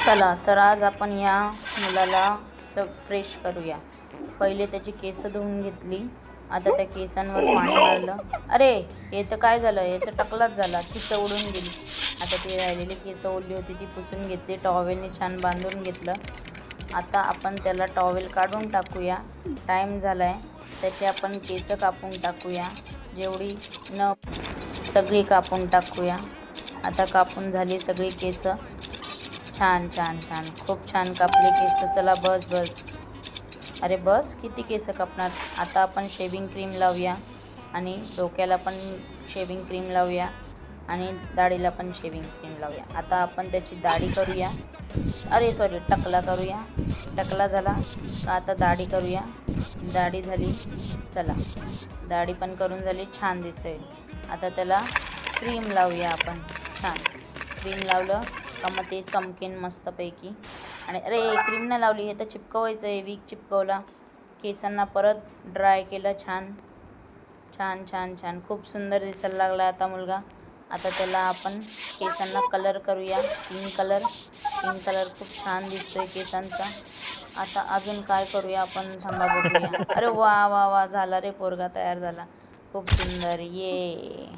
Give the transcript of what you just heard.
चला तर आज आपण या मुलाला फ्रेश करूया. पहिले त्याची केस धुवून घेतली. आता त्या केसांवर पाणी मारलं. अरे हे तर काय झालं, याचा टकलाच झाला, केस उडून गेली. आता ती राहिलेली केस ओढली होती ती पुसून घेतली, टॉवेलने छान बांधून घेतलं. आता आपण त्याला टॉवेल काढून टाकूया. टाईम झाला आहे, त्याचे आपण केस कापून टाकूया. जेवढी न सगळी कापून टाकूया. आता कापून झाली सगळी केस. छान छान छान, खूप छान कापले केस. चला बस बस, अरे बस, किती केस कापणार. आता आपण शेविंग क्रीम लावूया आणि डोक्याला पण शेविंग क्रीम लावूया आणि दाढीला पण शेविंग क्रीम लावूया. आता आपण त्याची दाढी करूया. अरे सॉरी, टकला करूया. टकला झाला का आता दाढी करूया. दाढी झाली, चला दाढी पण करून झाली, छान दिसतंय. आता त्याला क्रीम लावूया आपण. छान क्रीम लावलं का मग ते चमकेन मस्तपैकी. आणि अरे क्रीम नाही लावली, हे तर चिपकवायचं आहे. वीक चिपकवला, केसांना परत ड्राय केलं. छान छान छान छान, खूप सुंदर दिसायला लागला आता मुलगा. आता त्याला आपण केसांना कलर करूया. पिंक कलर खूप छान दिसतोय केसांचा. आता अजून काय करूया आपण, थांबा बघूया. अरे वा वा वा, झाला रे पोरगा, तयार झाला. खूप सुंदर, ये